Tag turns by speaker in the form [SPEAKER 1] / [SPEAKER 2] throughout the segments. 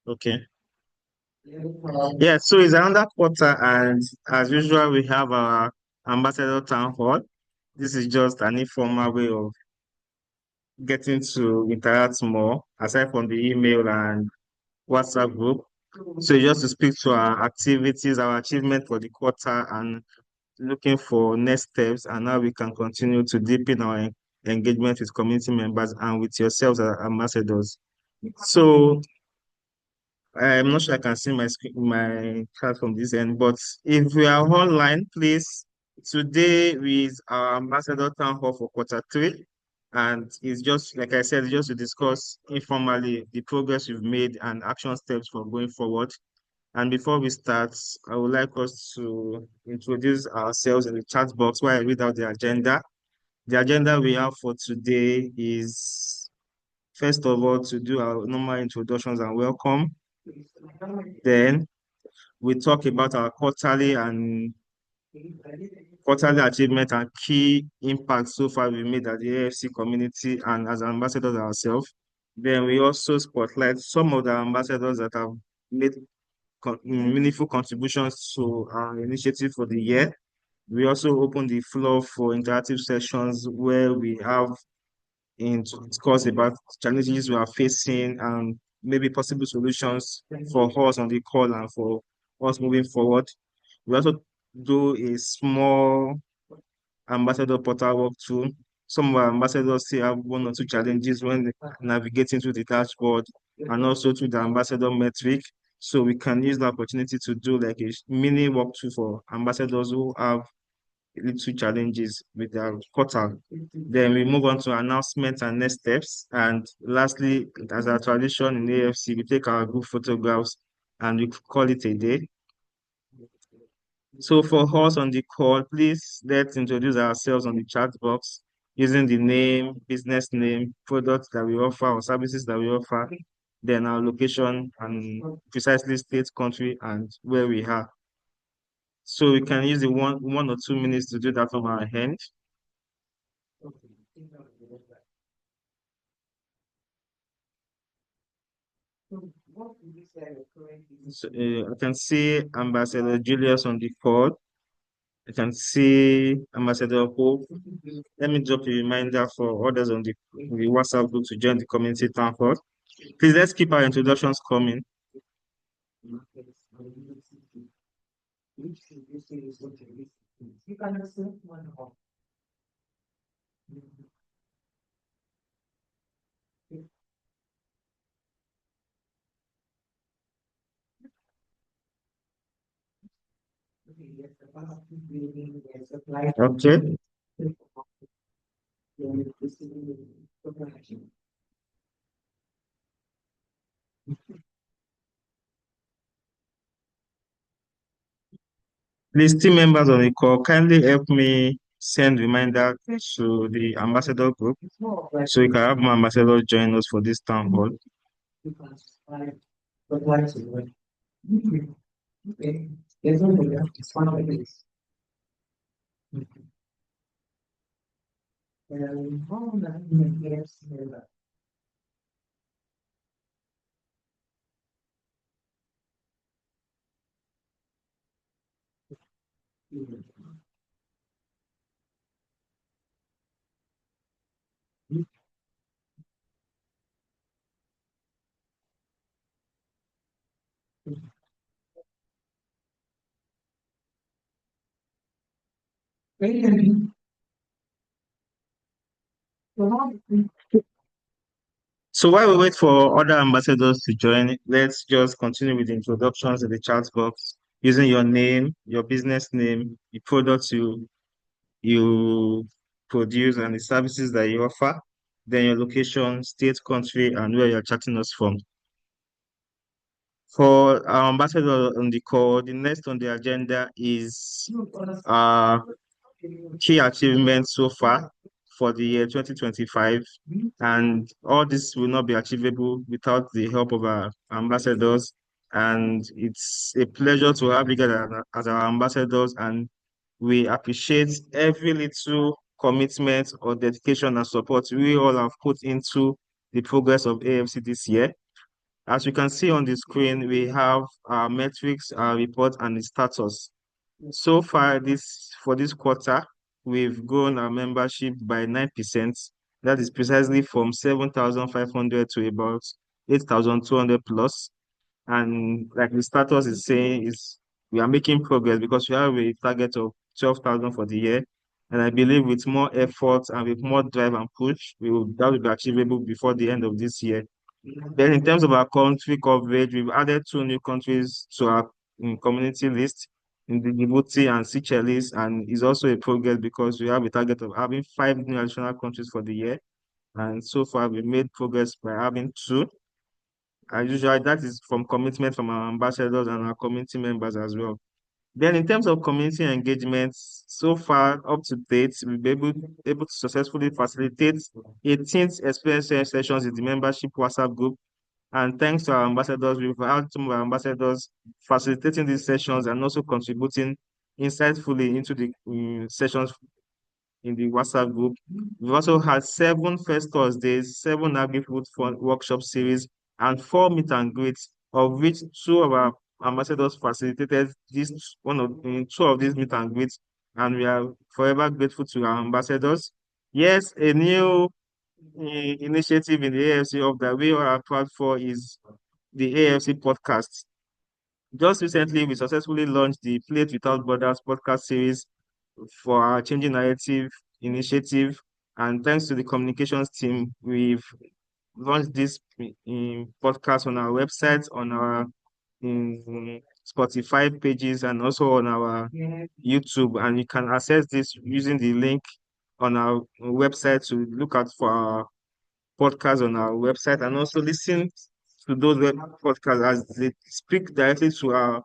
[SPEAKER 1] Okay. Yeah, so it's another quarter, and as usual, we have our ambassador town hall. This is just an informal way of getting to interact more, aside from the email and WhatsApp group. So just to speak to our activities, our achievement for the quarter, and looking for next steps, and how we can continue to deepen our engagement with community members and with yourselves as ambassadors. So I'm not sure I can see my screen, my chat from this end, but if we are online, please, today is our ambassador town hall for quarter three. And it's just, like I said, just to discuss informally the progress we've made and action steps for going forward. And before we start, I would like us to introduce ourselves in the chat box while I read out the agenda. The agenda we have for today is, first of all, to do our normal introductions and welcome. Then we talk about our quarterly achievement and key impacts so far we made at the AFC community and as ambassadors ourselves. Then we also spotlight some of the ambassadors that have made meaningful contributions to our initiative for the year. We also open the floor for interactive sessions where we have in to discuss about challenges we are facing and maybe possible solutions for us on the call and for us moving forward. We also do a small ambassador portal work too. Some of our ambassadors still have one or two challenges when navigating through the dashboard and also through the ambassador metric. So we can use the opportunity to do like a mini walkthrough for ambassadors who have little challenges with their portal. Then we move on to announcements and next steps. And lastly, as a tradition in AFC, we take our group photographs and we call it a day. So for us on the call, please let's introduce ourselves on the chat box using the name, business name, products that we offer or services that we offer, then our location and precisely state, country, and where we are. So we can use the one or 2 minutes to do that from our hand. So, I can see Ambassador Julius on the call. I can see Ambassador Hope. Let me drop a reminder for others on the WhatsApp group to join the community town hall. Please let's keep our introductions coming. Okay. Please, team members on the call, kindly help me send reminder to the ambassador group so we can have more ambassadors join us for this town hall. So while we wait for other ambassadors to join, let's just continue with the introductions in the chat box using your name, your business name, the products you produce and the services that you offer, then your location, state, country, and where you're chatting us from. For our ambassador on the call, the next on the agenda is key achievements so far for the year 2025. And all this will not be achievable without the help of our ambassadors. And it's a pleasure to have you guys as our ambassadors. And we appreciate every little commitment or dedication and support we all have put into the progress of AFC this year. As you can see on the screen, we have our metrics, our report, and the status. So far, for this quarter, we've grown our membership by 9%. That is precisely from 7,500 to about 8,200 plus. And like the status is saying, is we are making progress because we have a target of 12,000 for the year. And I believe with more effort and with more drive and push, that will be achievable before the end of this year. Then in terms of our country coverage, we've added two new countries to our community list in the Djibouti and Seychelles, and it's also a progress because we have a target of having five new additional countries for the year. And so far, we've made progress by having two. As usual, that is from commitment from our ambassadors and our community members as well. Then in terms of community engagement, so far up to date, we've been able to successfully facilitate 18th experience sessions in the membership WhatsApp group. And thanks to our ambassadors, we've had some of our ambassadors facilitating these sessions and also contributing insightfully into the sessions in the WhatsApp group. We've also had seven first Thursdays, seven agri-food fun workshop series, and four meet and greets, of which two of our ambassadors facilitated two of these meet and greets, and we are forever grateful to our ambassadors. Yes, a new initiative in the AFC of that we are proud for is the AFC podcast. Just recently, we successfully launched the Plate Without Borders podcast series for our Changing Narrative initiative. And thanks to the communications team, we've launched this podcast on our website, on our Spotify pages, and also on our YouTube. And you can access this using the link on our website to look out for our podcast on our website and also listen to those podcasts as they speak directly to our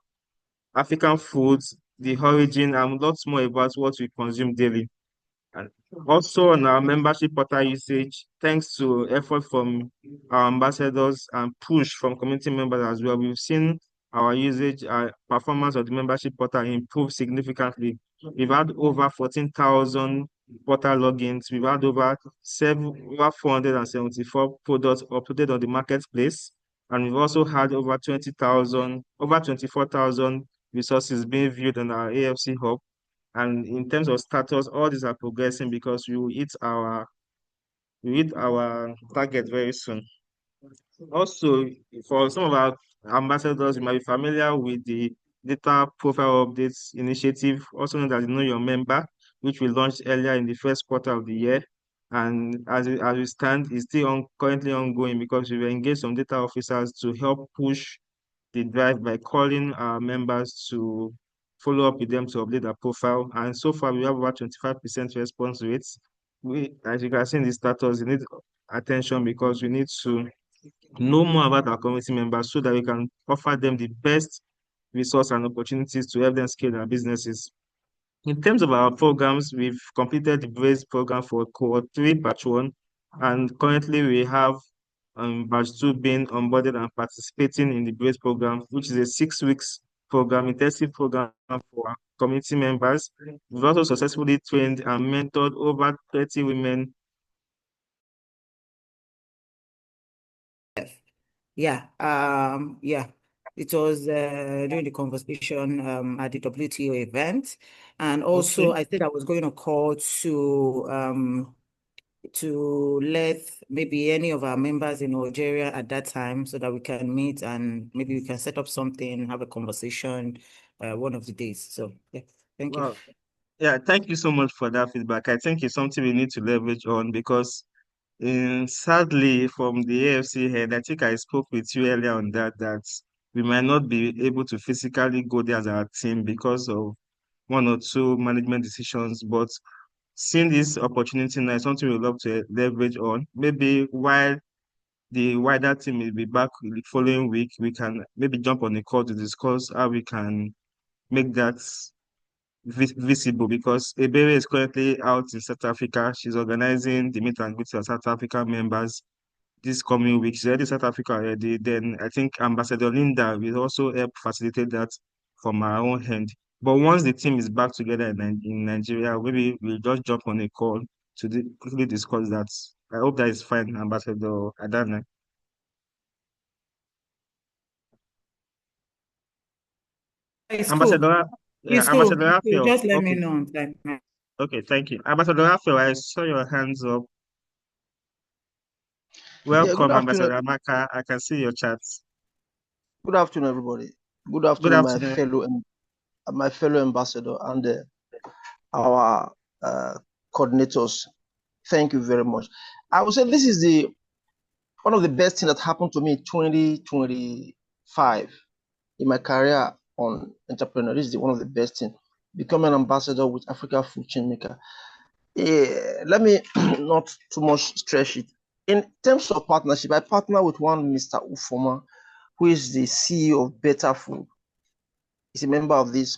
[SPEAKER 1] African foods, the origin, and lots more about what we consume daily. And also on our membership portal usage, thanks to effort from our ambassadors and push from community members as well, we've seen our usage, our performance of the membership portal improve significantly. We've had over 14,000 portal logins. We've had over 474 products uploaded on the marketplace. And we've also had over 24,000 resources being viewed on our AFC Hub. And in terms of status, all these are progressing because we hit our target very soon. Also, for some of our ambassadors, you might be familiar with the data profile updates initiative, also known as the Know Your Member, which we launched earlier in the first quarter of the year. And as we stand, it's still currently ongoing because we've engaged some data officers to help push the drive by calling our members to follow up with them to update their profile. And so far, we have about 25% response rates. As you can see in the status, we need attention because we need to know more about our community members so that we can offer them the best resource and opportunities to help them scale their businesses. In terms of our programs, we've completed the BRACE program for cohort 3, batch 1, and currently we have batch 2 being onboarded and participating in the BRACE program, which is a 6 weeks program, intensive program for our community members. We've also successfully trained and mentored over 30 women.
[SPEAKER 2] Yeah. It was during the conversation at the WTO event. And also
[SPEAKER 1] Okay.
[SPEAKER 2] I said I was going to call to let maybe any of our members in Algeria at that time so that we can meet and maybe we can set up something, have a conversation one of the days. So yeah, thank you.
[SPEAKER 1] Wow. Yeah, thank you so much for that feedback. I think it's something we need to leverage on because sadly, from the AFC head, I think I spoke with you earlier on that we might not be able to physically go there as our team because of one or two management decisions. But seeing this opportunity now is something we'd love to leverage on. Maybe while the wider team will be back the following week, we can maybe jump on a call to discuss how we can make that visible because Ebere is currently out in South Africa. She's organizing the meet and greet with South African members this coming week. She's already in South Africa already. Then I think Ambassador Linda will also help facilitate that from our own hand. But once the team is back together in Nigeria, maybe we'll just jump on a call to quickly discuss that. I hope that is fine, Ambassador Adana.
[SPEAKER 2] it's cool.
[SPEAKER 1] Ambassador, yeah,
[SPEAKER 2] It's cool.
[SPEAKER 1] Ambassador
[SPEAKER 2] It's cool.
[SPEAKER 1] Raphael.
[SPEAKER 2] Just let me
[SPEAKER 1] Okay,
[SPEAKER 2] know on time.
[SPEAKER 1] okay, thank you. Ambassador Raphael, I saw your hands up.
[SPEAKER 3] Yeah, good
[SPEAKER 1] Welcome,
[SPEAKER 3] afternoon.
[SPEAKER 1] Ambassador Amaka. I can see your chats.
[SPEAKER 3] Good afternoon, everybody. Good
[SPEAKER 1] Good
[SPEAKER 3] afternoon,
[SPEAKER 1] afternoon.
[SPEAKER 3] my fellow ambassador and our coordinators. Thank you very much. I would say this is the one of the best things that happened to me in 2025 in my career on entrepreneur. This is one of the best things. Becoming an ambassador with Africa Food Chain Maker. Let me not too much stretch it. In terms of partnership, I partner with one Mr. Ufoma, who is the CEO of Better Food. He's a member of this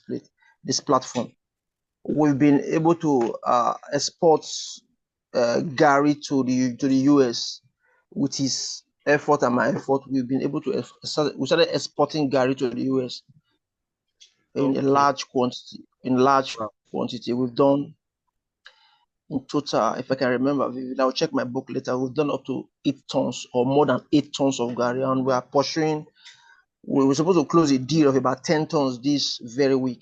[SPEAKER 3] platform. We've been able to export Gary to the US with his effort and my effort. We've been able to we started exporting Gary to the US in a
[SPEAKER 1] Okay.
[SPEAKER 3] large quantity. We've done in total, if I can remember, I'll check my book later. We've done up to 8 tons or more than 8 tons of Gary, and we are pursuing. We were supposed to close a deal of about 10 tons this very week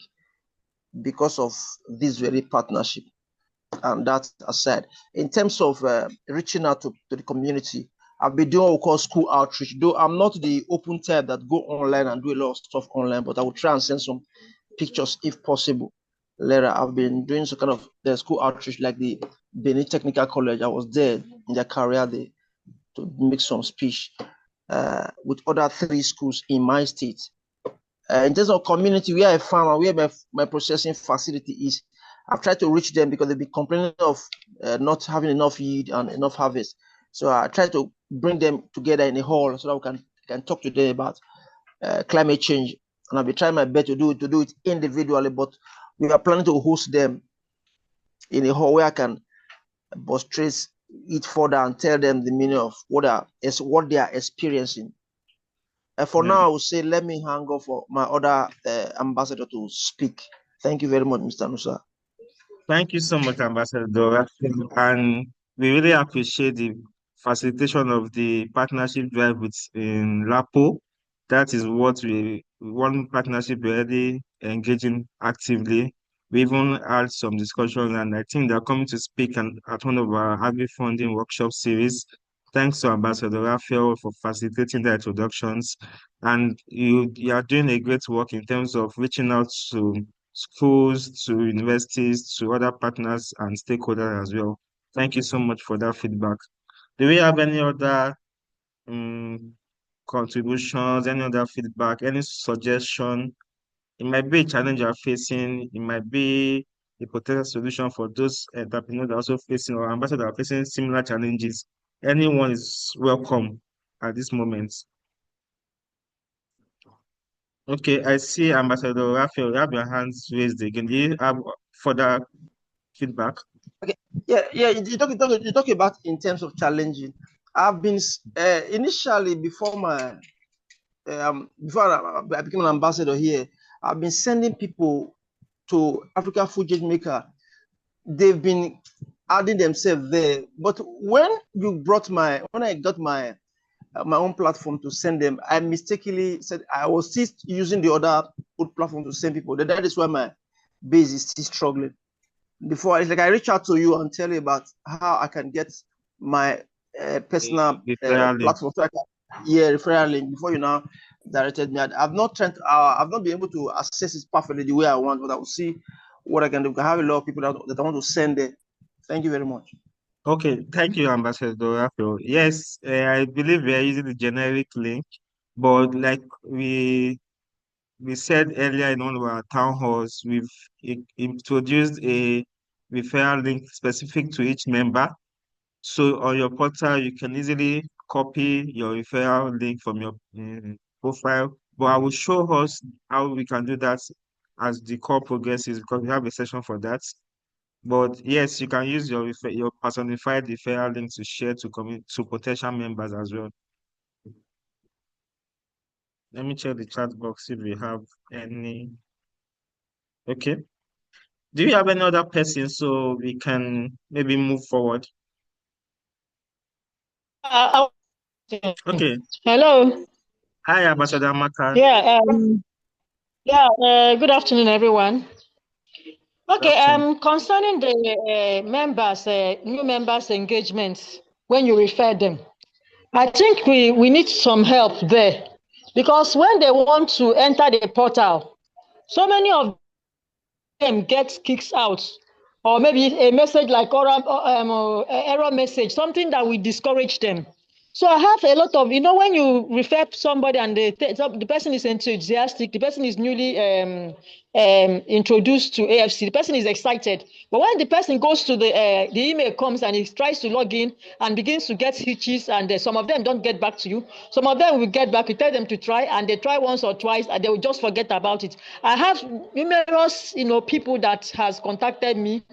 [SPEAKER 3] because of this very partnership. And that aside, in terms of reaching out to the community, I've been doing what we call school outreach. Though I'm not the open type that go online and do a lot of stuff online, but I will try and send some pictures if possible. Later, I've been doing some kind of the school outreach, like the Benin Technical College. I was there in their career day to make some speech with other 3 schools in my state. In terms of community, where I farm, where my processing facility is, I've tried to reach them because they've been complaining of not having enough yield and enough harvest. So I try to bring them together in a hall so that we can talk to them about climate change. And I'll be trying my best to do it individually, but we are planning to host them in a hall where I can trace it further and tell them the meaning of what they are experiencing. For
[SPEAKER 1] Yeah.
[SPEAKER 3] now, I will say let me hang up for my other ambassador to speak. Thank you very much, Mr. Nusa.
[SPEAKER 1] Thank you so much, Ambassador. And we really appreciate the facilitation of the partnership drive with in LAPO. That is what one partnership we're already engaging actively. We even had some discussions, and I think they're coming to speak at one of our agri-funding workshop series. Thanks to Ambassador Raphael for facilitating the introductions. And you are doing a great work in terms of reaching out to schools, to universities, to other partners and stakeholders as well. Thank you so much for that feedback. Do we have any other um, contributions, any other feedback, any suggestion? It might be a challenge you're facing, it might be a potential solution for those entrepreneurs that are also facing or ambassadors that are facing similar challenges. Anyone is welcome at this moment. Okay, I see Ambassador Raphael, you have your hands raised again. Do you have further feedback?
[SPEAKER 3] Okay. Yeah. You talk about in terms of challenging. I've been initially before I became an ambassador here. I've been sending people to Africa Food Chain Maker. They've been adding themselves there. But when I got my own platform to send them, I mistakenly said I was still using the other food platform to send people. That is why my base is still struggling. Before it's like I reach out to you and tell you about how I can get my personal
[SPEAKER 1] Referral link.
[SPEAKER 3] platform. So referral link before you now directed me. I've not been able to access it perfectly the way I want, but I will see what I can do. I have a lot of people that I want to send there. Thank you very much.
[SPEAKER 1] Okay, thank you, Ambassador Raphael. Yes, I believe we are using the generic link, but like we said earlier in one of our town halls, we've introduced a referral link specific to each member. So on your portal, you can easily copy your referral link from your profile. But I will show us how we can do that as the call progresses because we have a session for that. But yes, you can use your personified referral link to share to potential members as well. Let me check the chat box if we have any. Okay. Do you have any other person so we can maybe move forward?
[SPEAKER 4] Uh,
[SPEAKER 1] Okay.
[SPEAKER 4] Hello.
[SPEAKER 1] Hi, Ambassador Maka.
[SPEAKER 4] Yeah. Yeah, good afternoon, everyone. Okay,
[SPEAKER 1] Afternoon.
[SPEAKER 4] concerning the new members' engagements, when you refer them, I think we need some help there because when they want to enter the portal, so many of them get kicked out, or maybe a message like error message, something that will discourage them. So I have a lot of, when you refer somebody and the person is enthusiastic, the person is newly introduced to AFC, the person is excited. But when the person goes to the email comes and he tries to log in and begins to get hitches, and some of them don't get back to you. Some of them will get back. You tell them to try, and they try once or twice, and they will just forget about it. I have numerous, people that has contacted me.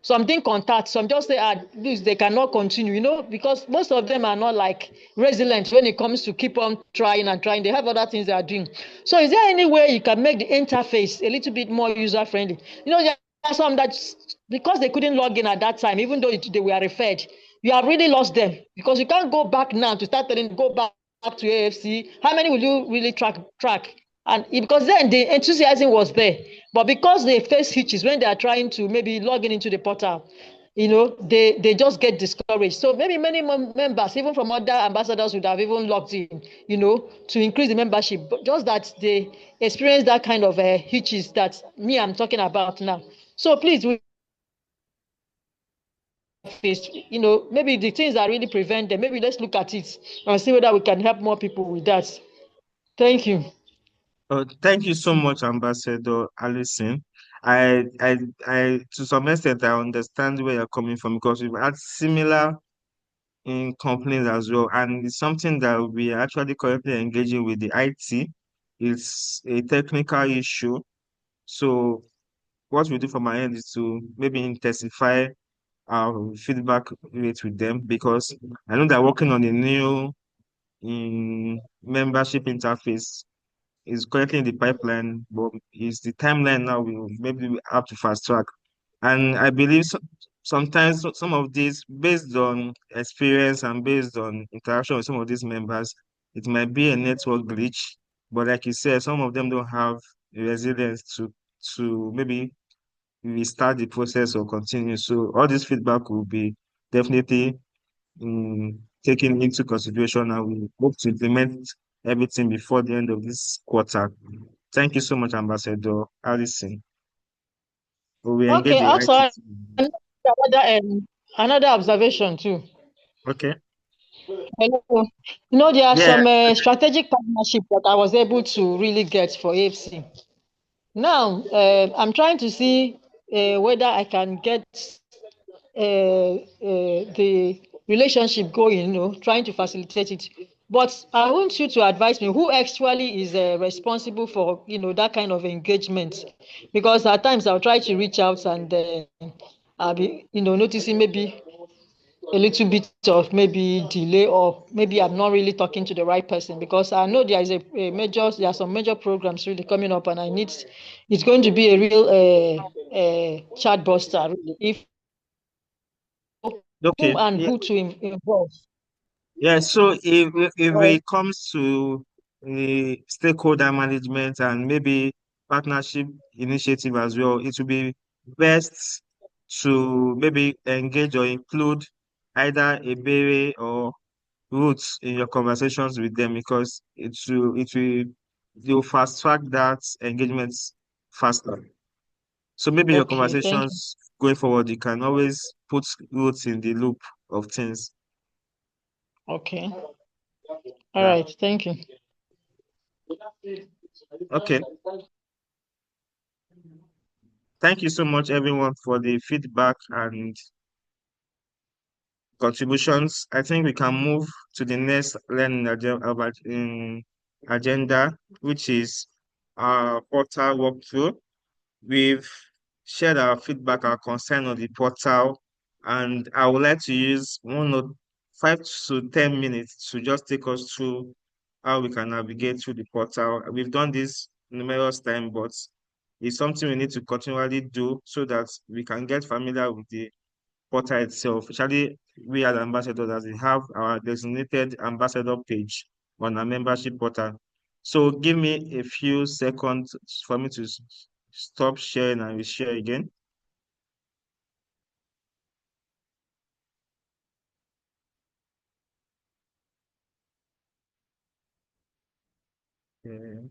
[SPEAKER 4] Some didn't contact, some just say, this they cannot continue. Because most of them are not like resilient when it comes to keep on trying and trying. They have other things they are doing. So, is there any way you can make the interface a little bit more user friendly? There are some that because they couldn't log in at that time, even though they were referred, you have really lost them because you can't go back now to start telling go back to AFC. How many will you really track? And because then the enthusiasm was there, but because they face hitches when they are trying to maybe log in into the portal, they just get discouraged. So maybe many members, even from other ambassadors, would have even logged in, to increase the membership. But just that they experience that kind of hitches that I'm talking about now. So please, we face, maybe the things that really prevent them. Maybe let's look at it and see whether we can help more people with that. Thank you.
[SPEAKER 1] Thank you so much, Ambassador Allison. To some extent, I understand where you're coming from because we've had similar in complaints as well, and it's something that we are actually currently engaging with the IT. It's a technical issue. So what we do from my end is to maybe intensify our feedback rate with them because I know they're working on a new membership interface is currently in the pipeline, but is the timeline now we have to fast track. And I believe sometimes some of these, based on experience and based on interaction with some of these members, it might be a network glitch. But like you said, some of them don't have resilience to maybe restart the process or continue. So all this feedback will be definitely taken into consideration, and we hope to implement everything before the end of this quarter. Thank you so much, Ambassador Allison. We engage
[SPEAKER 4] Okay,
[SPEAKER 1] the
[SPEAKER 4] also
[SPEAKER 1] IT team.
[SPEAKER 4] another observation too.
[SPEAKER 1] Okay.
[SPEAKER 4] Hello. There are
[SPEAKER 1] Yeah.
[SPEAKER 4] some strategic partnership that I was able to really get for AFC. Now, I'm trying to see whether I can get the relationship going, trying to facilitate it. But I want you to advise me who actually is responsible for, that kind of engagement. Because at times I'll try to reach out and I'll be, noticing maybe a little bit of maybe delay, or maybe I'm not really talking to the right person, because I know there is there are some major programs really coming up, and it's going to be a real chat buster really, if whom
[SPEAKER 1] Okay.
[SPEAKER 4] and
[SPEAKER 1] Yeah.
[SPEAKER 4] who to involve.
[SPEAKER 1] Yeah. So if
[SPEAKER 4] Well,
[SPEAKER 1] it comes to stakeholder management and maybe partnership initiative as well, it would be best to maybe engage or include either a Ebere or roots in your conversations with them because it will you'll fast track that engagement faster. So maybe your
[SPEAKER 4] okay, thank you.
[SPEAKER 1] conversations going forward, you can always put roots in the loop of things.
[SPEAKER 4] Okay, all
[SPEAKER 1] Yeah.
[SPEAKER 4] right, thank you.
[SPEAKER 1] Okay. Thank you so much, everyone, for the feedback and contributions. I think we can move to the next learning agenda, which is our portal walkthrough. We've shared our feedback, our concern on the portal, and I would like to use 5 to 10 minutes to just take us through how we can navigate through the portal. We've done this numerous times, but it's something we need to continually do so that we can get familiar with the portal itself. Especially we as ambassadors, as we have our designated ambassador page on our membership portal. So give me a few seconds for me to stop sharing and we share again. Okay.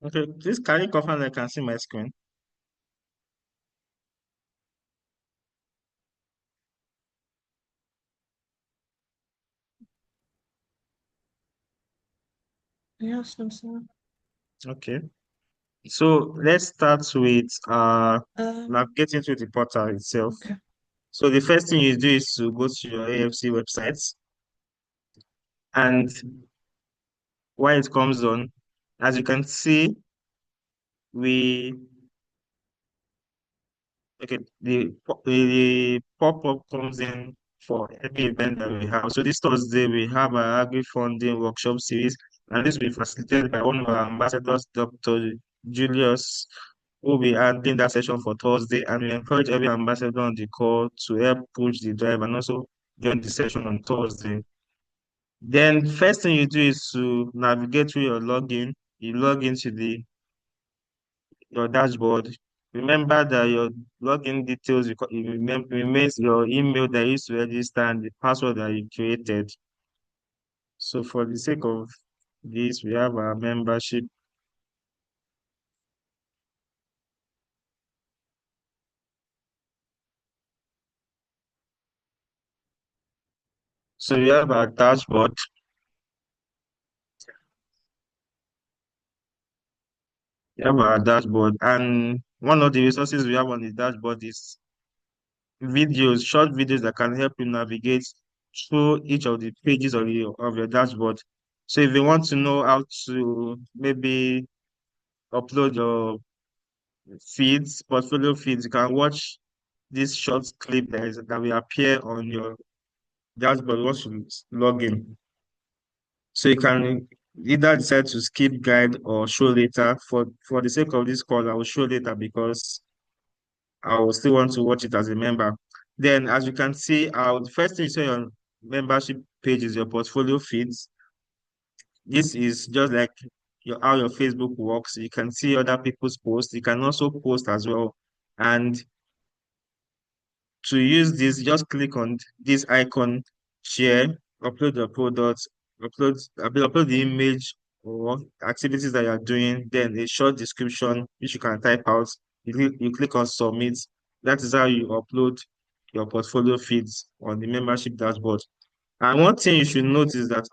[SPEAKER 1] Okay, please can you confirm that I can see my screen?
[SPEAKER 2] Yes, sir.
[SPEAKER 1] Okay. So let's start with
[SPEAKER 2] Um,
[SPEAKER 1] navigating to the portal itself.
[SPEAKER 2] okay.
[SPEAKER 1] So the first thing you do is to go to your AFC website, and while it comes on, as you can see, we okay, the pop-up comes in for every event that we have. So this Thursday we have our agri-funding workshop series, and this will be facilitated by one of our ambassadors, Dr. Julius, who will be handling that session for Thursday. And we encourage every ambassador on the call to help push the drive and also join the session on Thursday. Then first thing you do is to navigate through your login. You log into your dashboard. Remember that your login details remains your email that you used to register and the password that you created. So for the sake of this, we have our membership. So we have our dashboard. We have our dashboard, and one of the resources we have on the dashboard is videos, short videos that can help you navigate through each of the pages of your dashboard. So if you want to know how to maybe upload your feeds, portfolio feeds, you can watch this short clip that will appear on your dashboard once you log in. So you can either decide to skip guide or show later. For the sake of this call, I will show later because I will still want to watch it as a member. Then, as you can see, the first thing you see on membership page is your portfolio feeds. This is just like how your Facebook works. You can see other people's posts. You can also post as well. And to use this, just click on this icon, share, upload the product, upload the image or activities that you're doing, then a short description which you can type out. You click on submit. That is how you upload your portfolio feeds on the membership dashboard. And one thing you should notice is that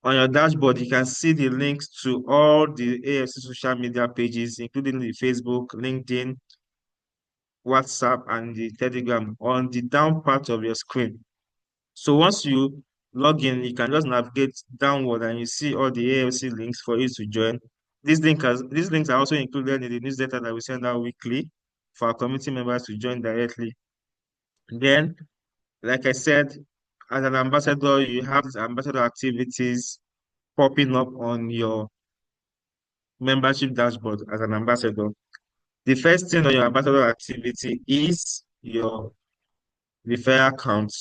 [SPEAKER 1] on your dashboard, you can see the links to all the AFC social media pages, including the Facebook, LinkedIn, WhatsApp, and the Telegram on the down part of your screen. So once you log in, you can just navigate downward and you see all the AFC links for you to join. These links are also included in the newsletter that we send out weekly for our community members to join directly. Then, like I said, as an ambassador, you have these ambassador activities popping up on your membership dashboard as an ambassador. The first thing on your ambassador activity is your referral count.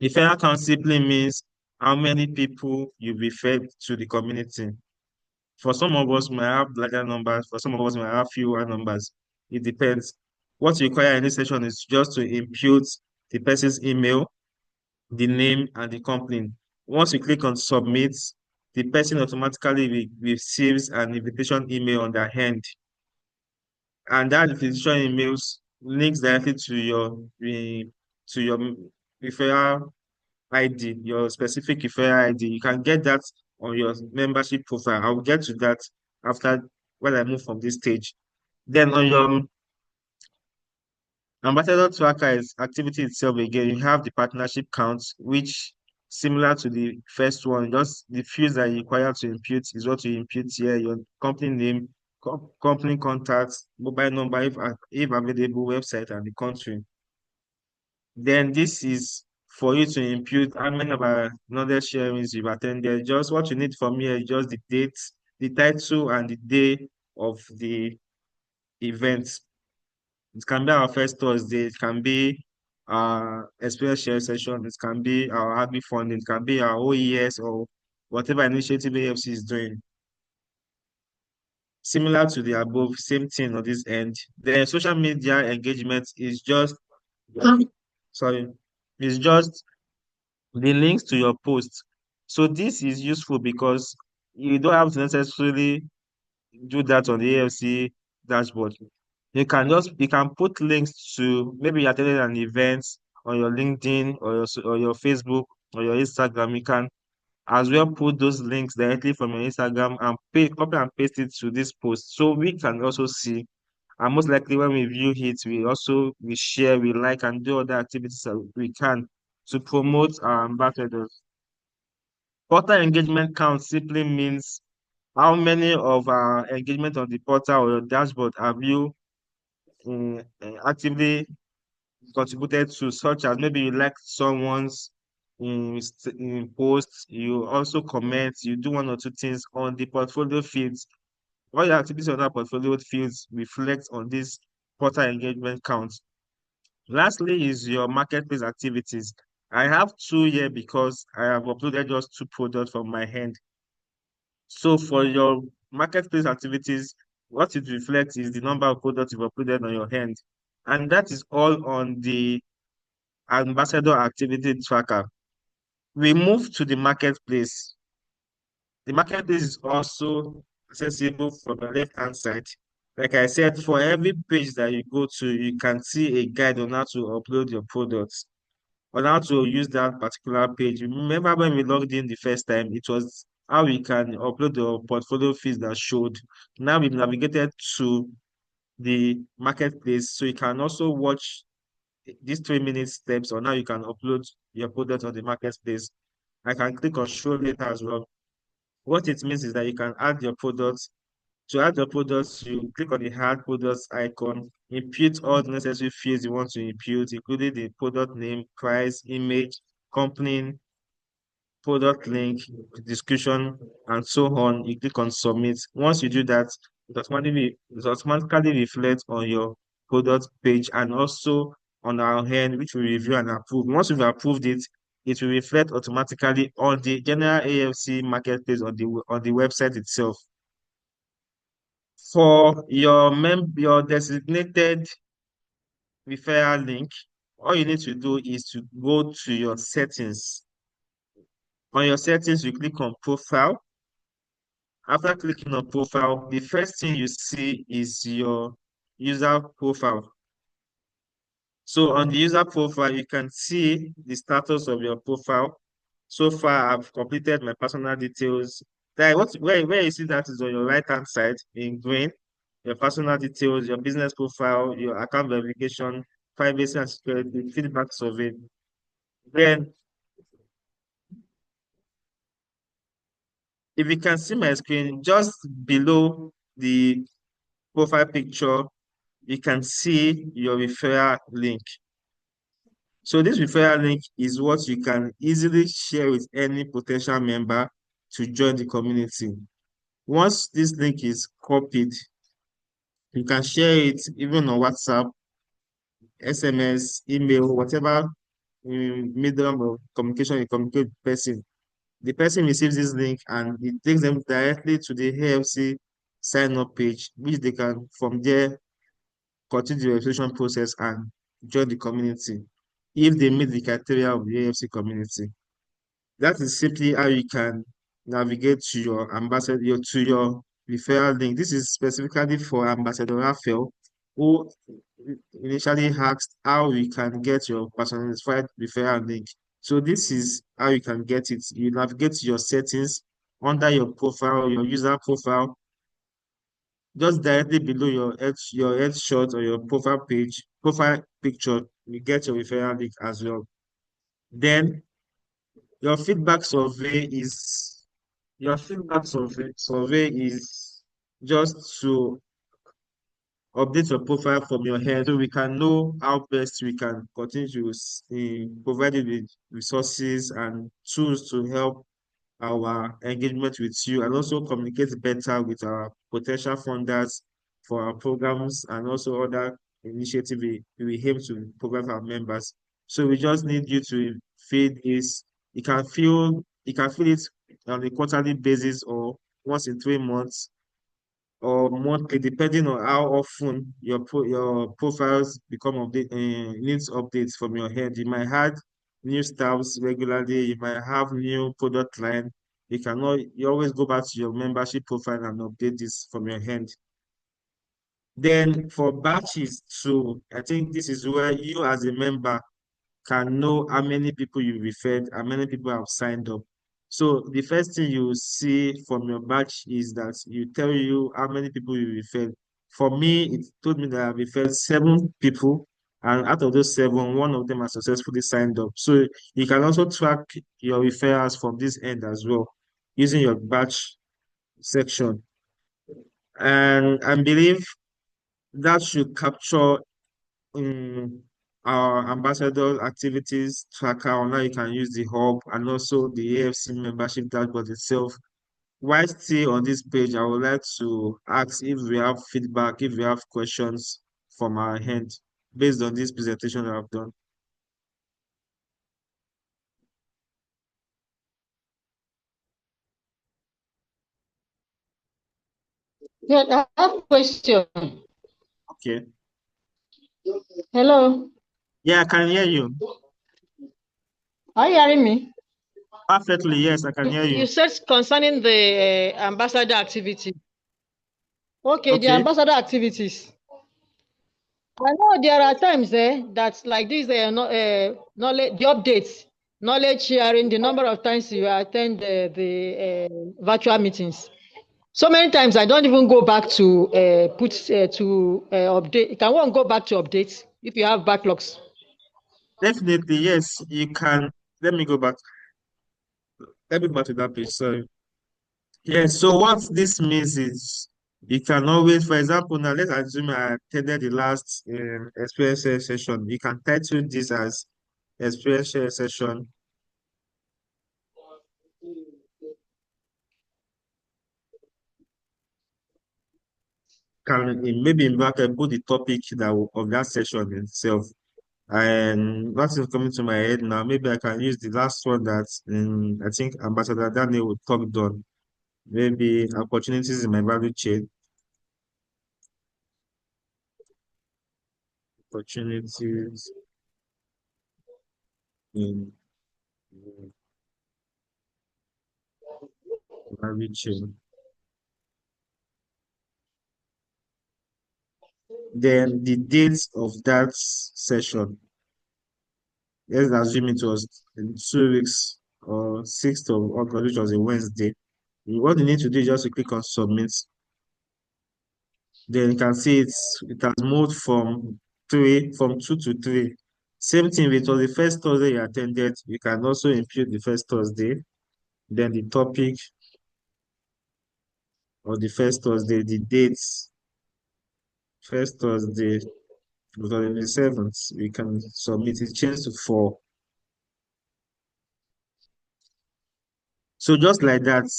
[SPEAKER 1] Referral count simply means how many people you referred to the community. For some of us, we might have larger numbers. For some of us, we might have fewer numbers. It depends. What you require in this session is just to impute the person's email, the name, and the company. Once you click on submit, the person automatically receives an invitation email on their hand. And that invitation emails links directly to your referral ID, your specific referral ID. You can get that on your membership profile. I'll get to that after when I move from this stage. Then on your ambassador tracker is activity itself again. You have the partnership counts, which similar to the first one, just the fields that you require to impute is what you impute here, your company name, company contacts, mobile number if available, website, and the country. Then this is for you to impute how many of our knowledge sharings you've attended. Just what you need from here is just the date, the title, and the day of the event. It can be our first Thursday, it can be our experience share session, it can be our agri funding, it can be our OES or whatever initiative AFC is doing. Similar to the above, same thing on this end. The social media engagement is just sorry, is just the links to your posts. So this is useful because you don't have to necessarily do that on the AFC dashboard. You can put links to maybe you attended an event on your LinkedIn or your Facebook or your Instagram. You can as well put those links directly from your Instagram and copy and paste it to this post. So we can also see, and most likely when we view it, we share, we like, and do other activities that we can to promote our ambassadors. Portal engagement count simply means how many of our engagement on the portal or your dashboard have you actively contributed to, such as maybe you like someone's in posts, you also comment, you do one or two things on the portfolio fields. All your activities on that portfolio fields reflect on this portal engagement count. Lastly is your marketplace activities. I have two here because I have uploaded just two products from my hand. So for your marketplace activities, what it reflects is the number of products you've uploaded on your hand. And that is all on the ambassador activity tracker. We move to the marketplace. The marketplace is also accessible from the left-hand side. Like I said, for every page that you go to, you can see a guide on how to upload your products, on how to use that particular page. Remember when we logged in the first time, it was how we can upload the portfolio feeds that showed. Now we've navigated to the marketplace, so you can also watch these 3 minute steps on how you can upload your product on the marketplace. I can click on show later as well. What it means is that you can add your products. To add your products, you click on the add products icon, impute all the necessary fields you want to impute, including the product name, price, image, company, product link, description, and so on. You click on submit. Once you do that, it automatically reflects on your product page and also on our end, which we review and approve. Once we've approved it, it will reflect automatically on the general AFC marketplace on the website itself. For your designated referral link, all you need to do is to go to your settings. On your settings, you click on profile. After clicking on profile, the first thing you see is your user profile. So on the user profile, you can see the status of your profile. So far, I've completed my personal details. Where you see that is on your right-hand side in green, your personal details, your business profile, your account verification, privacy and security, feedback survey. Then, if you can see my screen, just below the profile picture, you can see your referral link. So this referral link is what you can easily share with any potential member to join the community. Once this link is copied, you can share it even on WhatsApp, SMS, email, whatever medium of communication you communicate with the person. The person receives this link and it takes them directly to the AFC sign-up page, which they can from there continue the registration process and join the community if they meet the criteria of the AFC community. That is simply how you can navigate to your referral link. This is specifically for Ambassador Raphael, who initially asked how we can get your personalized referral link. So this is how you can get it. You navigate to your settings under your profile, your user profile, just directly below your headshot or your profile picture, you get your referral link as well. Then your feedback survey is just to update your profile from your head so we can know how best we can continue to provide you with resources and tools to help our engagement with you and also communicate better with our potential funders for our programs and also other initiatives we aim to provide for our members. So we just need you to feed this. You can feel it on a quarterly basis or once in 3 months or monthly, depending on how often your profiles become needs updates from your head. You might add new styles regularly. You might have new product line. You always go back to your membership profile and update this from your hand. Then for batches too, I think this is where you as a member can know how many people you referred, how many people have signed up. So the first thing you see from your batch is that you tell you how many people you referred. For me, it told me that I referred 7 people, and out of those 7, one of them has successfully signed up. So you can also track your referrals from this end as well, using your batch section. And I believe that should capture our ambassador activities tracker. Now you can use the hub and also the AFC membership dashboard itself. While still on this page, I would like to ask if we have feedback, if we have questions from our end based on this presentation that I've done.
[SPEAKER 4] Yeah, I have a question.
[SPEAKER 1] Okay.
[SPEAKER 4] Hello,
[SPEAKER 1] Yeah, I can hear you.
[SPEAKER 4] are you hearing me?
[SPEAKER 1] Perfectly, yes, I can hear
[SPEAKER 4] You
[SPEAKER 1] you.
[SPEAKER 4] said concerning the ambassador activity. Okay, the
[SPEAKER 1] Okay.
[SPEAKER 4] ambassador activities. I know there are times that like this, knowledge, the updates, knowledge sharing, the number of times you attend the virtual meetings. So many times I don't even go back to update. Can one go back to updates if you have backlogs?
[SPEAKER 1] Definitely, yes, you can. Let me go back. Let me go back to that page. Sorry. Yes, so what this means is you can always, for example, now let's assume I attended the last experience share session. You can title this as experience share session. Can maybe in bracket put the topic of that session itself. And nothing's coming to my head now. Maybe I can use the last one that I think Ambassador Daniel would talk on. Maybe opportunities in my value chain. Opportunities in value chain. Then the dates of that session, let's assume it was in 2 weeks or 6th of August, which was a Wednesday. What you need to do is just to click on submit. Then you can see it has moved from 2 to 3. Same thing, if it was the first Thursday you attended, you can also impute the first Thursday, then the topic of the first Thursday, the dates, first Thursday, because on the 7th, we can submit it, change to 4. So just like that,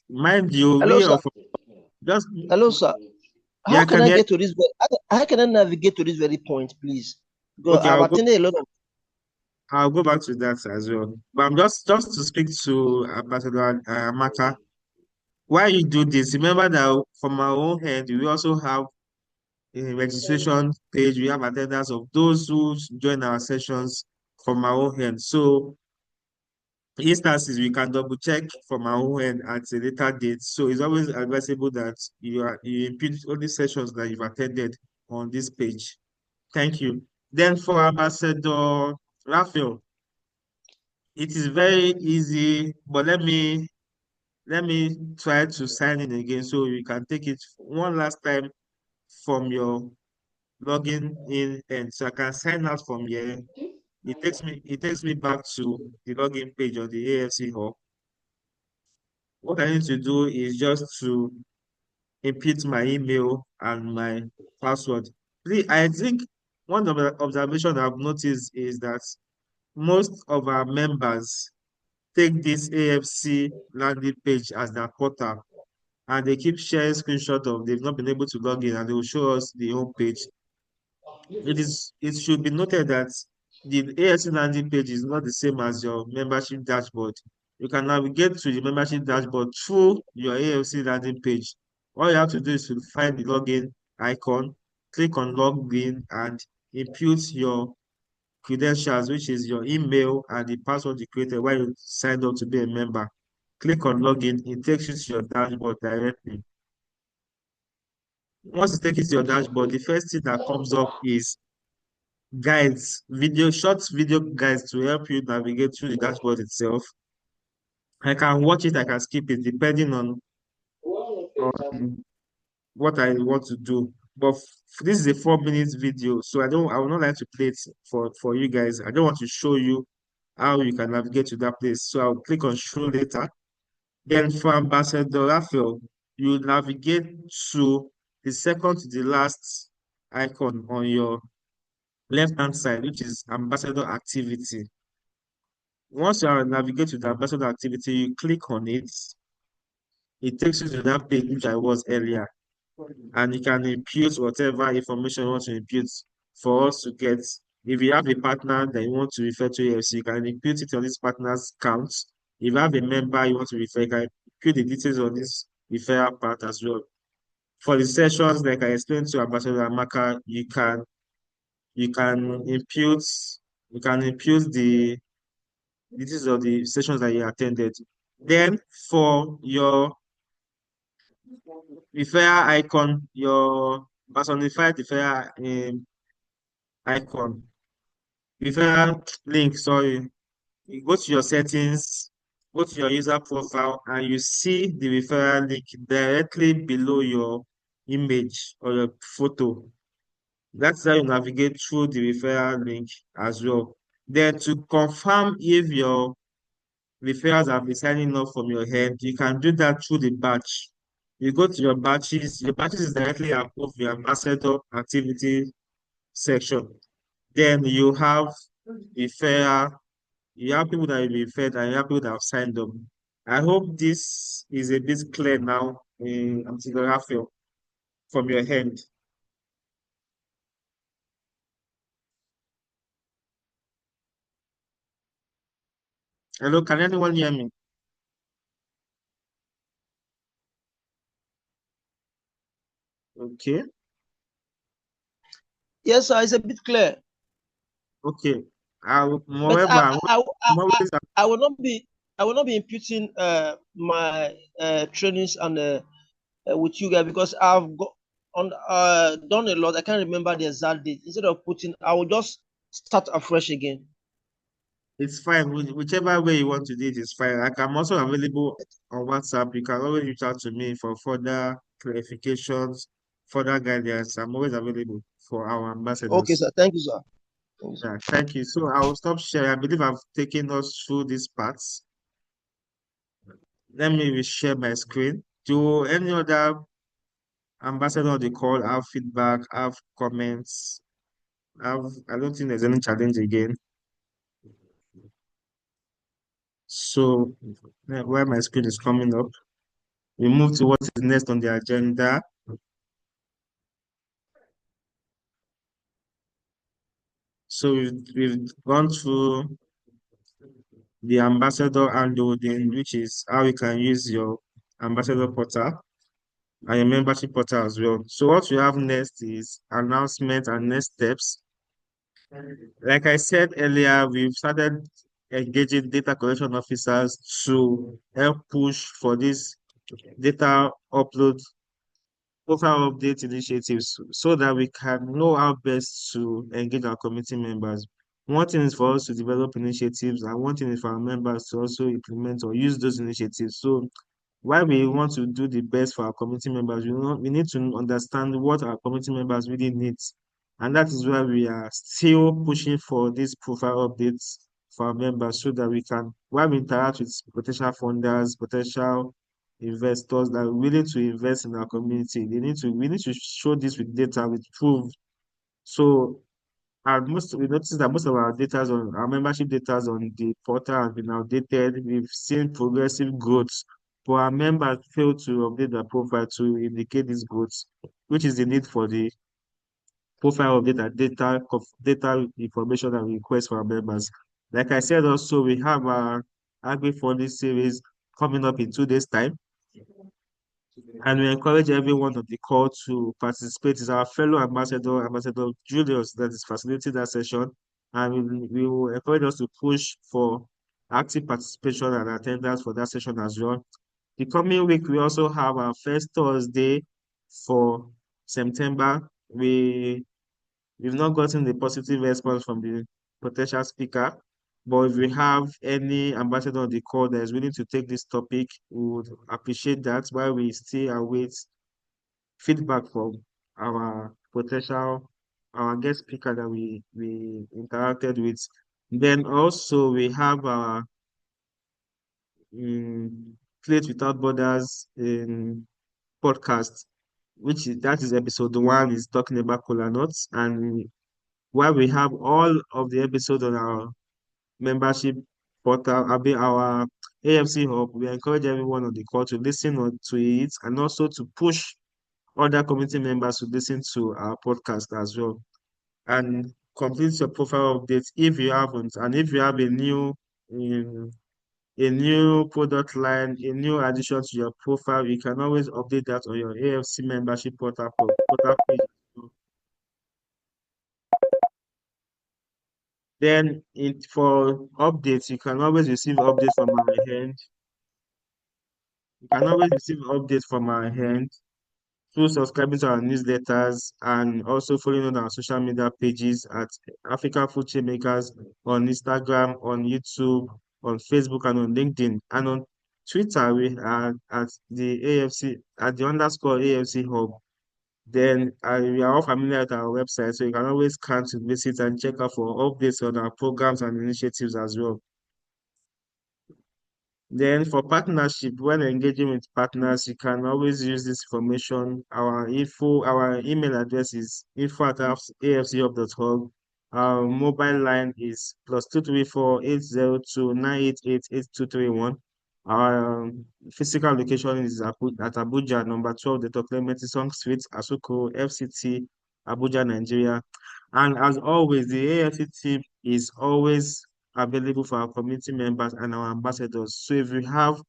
[SPEAKER 1] mind you,
[SPEAKER 3] Hello,
[SPEAKER 1] we
[SPEAKER 3] sir.
[SPEAKER 1] of just
[SPEAKER 3] Hello, sir.
[SPEAKER 1] yeah,
[SPEAKER 3] How
[SPEAKER 1] I
[SPEAKER 3] can
[SPEAKER 1] can
[SPEAKER 3] I
[SPEAKER 1] hear.
[SPEAKER 3] get to this? How can I navigate to this very point, please? Because
[SPEAKER 1] Okay,
[SPEAKER 3] I've attended a lot of.
[SPEAKER 1] I'll go back to that as well. But I'm just to speak to Ambassador Maka. Why you do this? Remember that from our own end, we also have a registration page. We have attendance of those who join our sessions from our own end. So instances we can double check from our own end at a later date. So it's always advisable that you input all the sessions that you've attended on this page. Thank you. Then for Ambassador Raphael, it is very easy, but let me try to sign in again so you can take it one last time from your login in, and so I can sign out from here. It takes me back to the login page on the AFC Hub. What I need to do is just to input my email and my password. I think one of the observations I've noticed is that most of our members take this AFC landing page as their portal, and they keep sharing screenshots of they've not been able to log in, and they will show us the home page. It should be noted that the AFC landing page is not the same as your membership dashboard. You can navigate to the membership dashboard through your AFC landing page. All you have to do is to find the login icon, click on login, and input your credentials, which is your email and the password you created while you signed up to be a member. Click on login, it takes you to your dashboard directly. Once it takes you to your dashboard, the first thing that comes up is guides, short video guides to help you navigate through the dashboard itself. I can watch it, I can skip it, depending on what I want to do. But this is a 4 minute video, so I would not like to play it for you guys. I don't want to show you how you can navigate to that place. So I'll click on show later. Then for Ambassador Raphael, you navigate to the second to the last icon on your left-hand side, which is Ambassador Activity. Once you navigate to the Ambassador Activity, you click on it. It takes you to that page which I was earlier, and you can impute whatever information you want to impute for us to get. If you have a partner that you want to refer to AFC, you can impute it on this partner's count. If you have a member you want to refer, you can impute the details on this referral part as well. For the sessions, like I explained to Ambassador Amaka, you can impute the details of the sessions that you attended. Then for your referral icon, your personified referral icon, referral link, sorry, you go to your settings, go to your user profile, and you see the referral link directly below your image or your photo. That's how you navigate through the referral link as well. Then to confirm if your referrals have been signing up from your head, you can do that through the batch. You go to your batches is directly above your ambassador activity section. Then you have referral, you have people that will be referred, and you have people that have signed up. I hope this is a bit clear now, Ambassador Raphael, from your hand. Hello, can anyone hear me? Okay,
[SPEAKER 3] Yes, sir, it's a bit clear.
[SPEAKER 1] okay.
[SPEAKER 3] But
[SPEAKER 1] Moreover, I'm always
[SPEAKER 3] I will not be imputing my trainings and with you guys, because I've got on done a lot. I can't remember the exact date. Instead of putting, I will just start afresh again.
[SPEAKER 1] it's fine. Whichever way you want to do it is fine. Like, I'm also available on WhatsApp. You can always reach out to me for further clarifications, further guidance. I'm always available for our
[SPEAKER 3] Okay,
[SPEAKER 1] ambassadors.
[SPEAKER 3] sir. Thank you, sir. Thank you, sir.
[SPEAKER 1] Yeah, thank you. So I will stop sharing. I believe I've taken us through these parts. Let me share my screen. Do any other ambassador on the call have feedback, have comments? I don't think there's any challenge again. So while my screen is coming up, we move to what is next on the agenda. So we've gone through the ambassador handholding, which is how you can use your ambassador portal and your membership portal as well. So what we have next is announcement and next steps. Like I said earlier, we've started engaging data collection officers to help push for this data upload profile update initiatives so that we can know how best to engage our community members. One thing is for us to develop initiatives, and one thing is for our members to also implement or use those initiatives. So while we want to do the best for our community members, we need to understand what our community members really need. And that is why we are still pushing for these profile updates for our members so that we can, while we interact with potential funders, potential investors that are willing to invest in our community. We need to show this with data, with proof. So and we noticed that most of our data on our membership data on the portal has been outdated. We've seen progressive growth, but our members fail to update their profile to indicate this growth, which is the need for the profile of data information that we request for our members. Like I said, also we have our agri-funding series coming up in 2 days' time. And we encourage everyone on the call to participate. It's our fellow ambassador, Ambassador Julius, that is facilitating that session. And we will encourage us to push for active participation and attendance for that session as well. The coming week, we also have our first Thursday for September. We've not gotten the positive response from the potential speaker, but if we have any ambassador on the call that is willing to take this topic, we would appreciate that while we still await feedback from our our guest speaker that we interacted with. Then also we have our Plate Without Borders in podcast, that is episode 1, is talking about cola nuts, and while we have all of the episodes on our membership portal, our AFC Hub, we encourage everyone on the call to listen to it and also to push other community members to listen to our podcast as well. And complete your profile updates if you haven't, and if you have um, a new product line, a new addition to your profile, you can always update that on your AFC membership portal page. Then for updates, you can always receive updates from our end. You can always receive updates from our end through subscribing to our newsletters and also following on our social media pages at African Food Chainmakers on Instagram, on YouTube, on Facebook, and on LinkedIn. And on Twitter, we are at the AFC, at the underscore AFC Hub. Then we are all familiar with our website, so you can always come to visit and check out for updates on our programs and initiatives as well. Then for partnership, when engaging with partners, you can always use this information. Our email address is info@afchub.org. Our mobile line is +234 802 988 8231. Our physical location is at Abuja, number 12, the Clementi Song Street, Asuku, FCT, Abuja, Nigeria. And as always, the AFC team is always available for our community members and our ambassadors. So if we have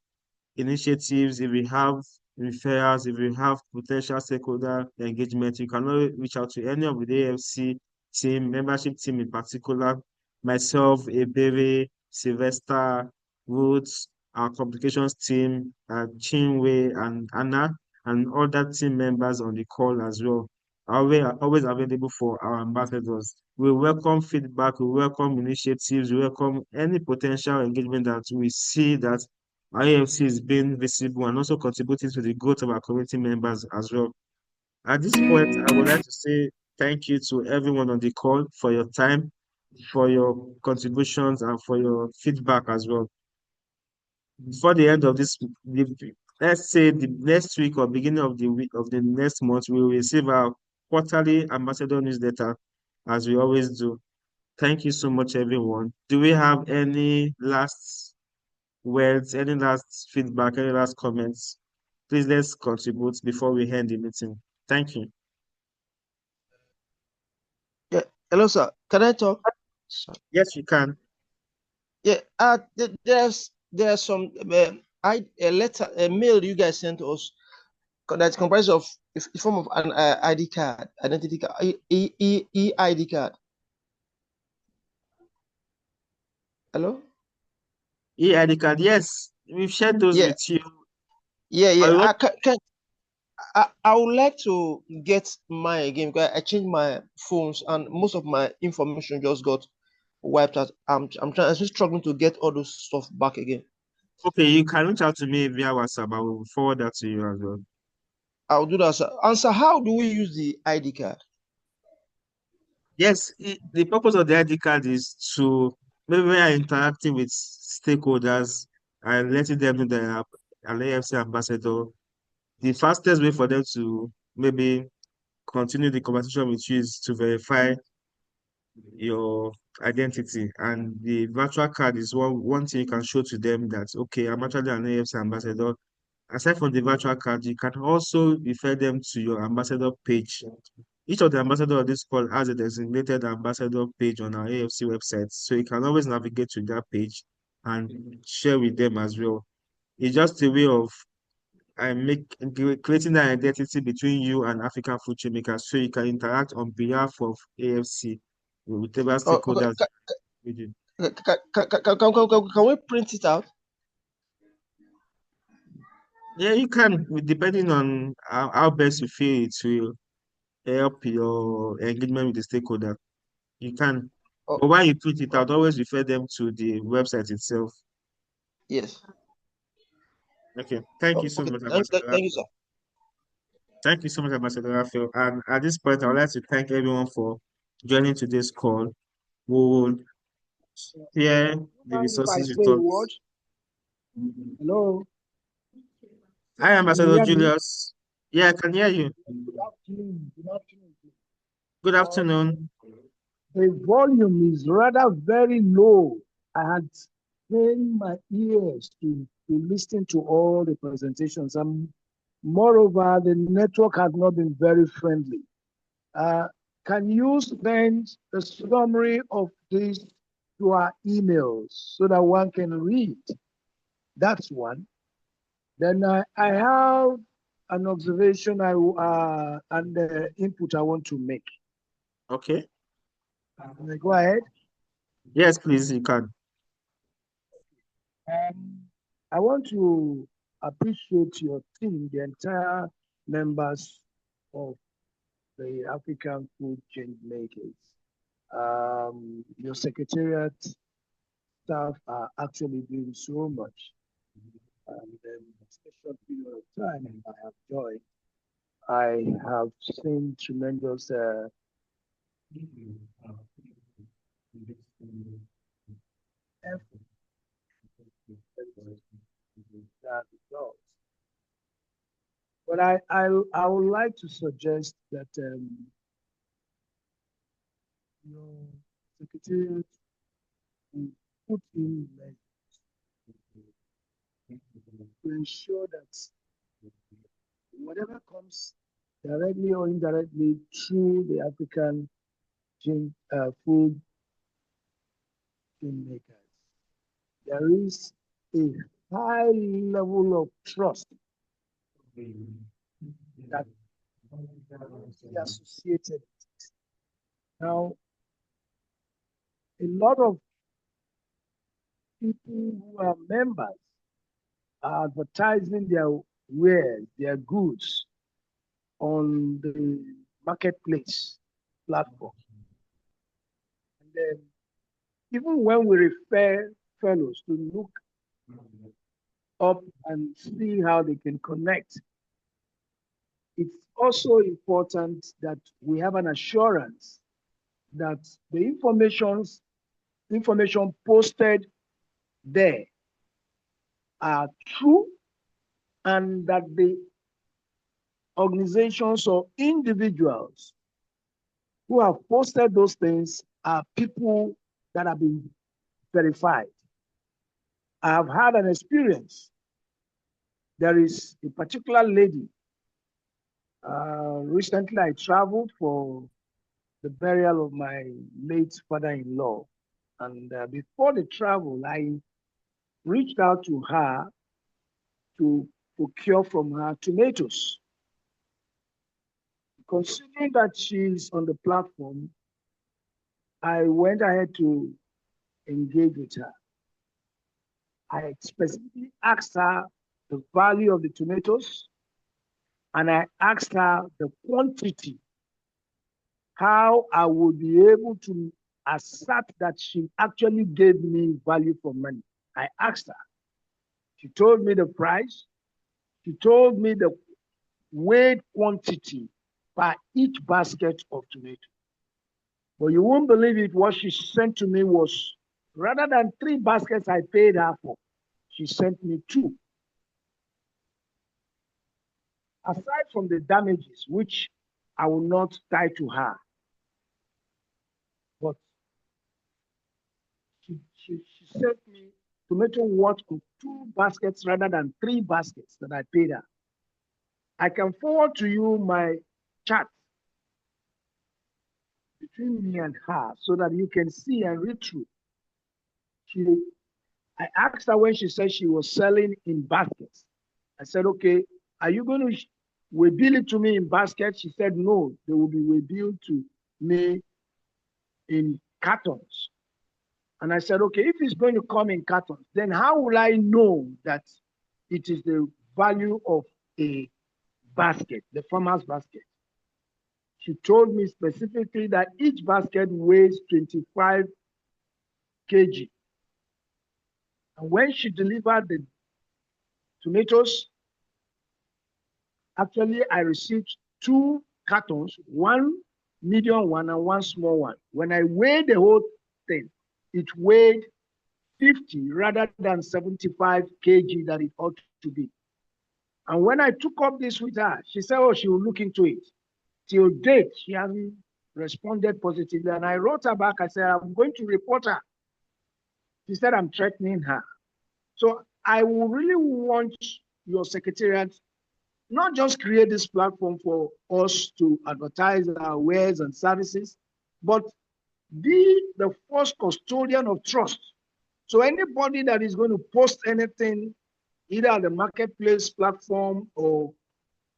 [SPEAKER 1] initiatives, if we have referrals, if we have potential stakeholder engagement, you can always reach out to any of the AFC team, membership team in particular, myself, Ebere, Sylvester, Roots, our communications team, Chinwe and Anna, and other team members on the call as well. Are always available for our ambassadors. We welcome feedback, we welcome initiatives, we welcome any potential engagement that we see that IFC is being visible and also contributing to the growth of our community members as well. At this point, I would like to say thank you to everyone on the call for your time, for your contributions, and for your feedback as well. Before the end of let's say the next week or beginning of the week of the next month, we will receive our quarterly ambassador newsletter as we always do. Thank you so much, everyone. Do we have any last words, any last feedback, any last comments? Please let's contribute before we end the meeting. Thank you.
[SPEAKER 3] Yeah. Hello, sir. Can I talk?
[SPEAKER 1] Yes, you can.
[SPEAKER 3] Yeah. There's some a mail you guys sent us that's comprised of a form of an ID card, identity card, ID card. Hello.
[SPEAKER 1] ID card. Yes, we've shared those
[SPEAKER 3] Yeah.
[SPEAKER 1] with you.
[SPEAKER 3] Yeah. I would like to get mine again because I changed my phones and most of my information just got wiped out. I'm still struggling to get all those stuff back again.
[SPEAKER 1] Okay, you can reach out to me via WhatsApp. I will forward that to you as well.
[SPEAKER 3] I'll do that, sir. And sir, how do we use the ID card?
[SPEAKER 1] Yes, the purpose of the ID card is to maybe when you're interacting with stakeholders and letting them know that an AFC ambassador, the fastest way for them to maybe continue the conversation with you is to verify your identity. And the virtual card is one thing you can show to them that, okay, I'm actually an AFC ambassador. Aside from the virtual card, you can also refer them to your ambassador page. Each of the ambassador of this call has a designated ambassador page on our AFC website. So you can always navigate to that page and share with them as well. It's just a way of creating that identity between you and African food chain makers so you can interact on behalf of AFC with whatever
[SPEAKER 3] Okay.
[SPEAKER 1] stakeholders with you.
[SPEAKER 3] Can we print it out?
[SPEAKER 1] Yeah, you can, depending on how best you feel it will help your engagement with the stakeholder. You can.
[SPEAKER 3] Oh,
[SPEAKER 1] But while you print it out, always refer them to the website itself.
[SPEAKER 3] yes.
[SPEAKER 1] Okay. Thank you so
[SPEAKER 3] Okay.
[SPEAKER 1] much,
[SPEAKER 3] Thank
[SPEAKER 1] Ambassador
[SPEAKER 3] you,
[SPEAKER 1] Raphael.
[SPEAKER 3] sir.
[SPEAKER 1] Thank you so much, Ambassador Raphael. And at this point, I would like to thank everyone for joining today's call. We will share the
[SPEAKER 5] Mind if I
[SPEAKER 1] resources
[SPEAKER 5] say
[SPEAKER 1] with
[SPEAKER 5] a word?
[SPEAKER 1] us.
[SPEAKER 5] Hello?
[SPEAKER 1] Hi,
[SPEAKER 5] Can you
[SPEAKER 1] Ambassador
[SPEAKER 5] hear me?
[SPEAKER 1] Julius. Yeah, I can hear you.
[SPEAKER 5] Good afternoon. Good afternoon.
[SPEAKER 1] Good afternoon.
[SPEAKER 5] The volume is rather very low. I had trained my ears to listen to all the presentations. And moreover, the network has not been very friendly. Can you send a summary of this to our emails so that one can read? That's one. Then I have an observation and input I want to make.
[SPEAKER 1] Okay.
[SPEAKER 5] Go ahead.
[SPEAKER 1] Yes, please, you can.
[SPEAKER 5] I want to appreciate your team, the entire members of the African Food Change Makers. Your secretariat staff are actually doing so much. And in a short period of time I have joined, I have seen tremendous effort that results. But I would like to suggest that your secretariat will put in measures to ensure that whatever comes directly or indirectly through the African food chain makers, there is a high level of trust that is associated. Now, a lot of people who are members are advertising their wares, their goods on the marketplace platform. And then, even when we refer fellows to look up and see how they can connect, it's also important that we have an assurance that the information posted there are true and that the organizations or individuals who have posted those things are people that have been verified. I have had an experience. There is a particular lady. Recently, I traveled for the burial of my late father-in-law. And before the travel, I reached out to her to procure from her tomatoes. Considering that she's on the platform, I went ahead to engage with her. I specifically asked her the value of the tomatoes, and I asked her the quantity, how I would be able to assert that she actually gave me value for money. I asked her. She told me the price. She told me the weight quantity by each basket of tomatoes. But you won't believe it, what she sent to me was, rather than 3 baskets I paid her for, she sent me 2. aside from the damages, which I will not tie to her, but she sent me tomato worth of 2 baskets rather than 3 baskets that I paid her. I can forward to you my chat between me and her so that you can see and read through. I asked her when she said she was selling in baskets. I said, okay, are you going to bill it to me in baskets? She said, no, they will be billed to me in cartons. And I said, okay, if it's going to come in cartons, then how will I know that it is the value of a basket, the farmer's basket? She told me specifically that each basket weighs 25 kg. And when she delivered the tomatoes, actually I received 2 cartons, 1 medium one and 1 small one. When I weighed the whole thing, it weighed 50 rather than 75 kg that it ought to be. And when I took up this with her, she said, oh, she will look into it. Till date, she hasn't responded positively. And I wrote her back, I said, I'm going to report her. She said, I'm threatening her. So I will really want your secretariat not just create this platform for us to advertise our wares and services, but be the first custodian of trust. So anybody that is going to post anything, either on the marketplace platform or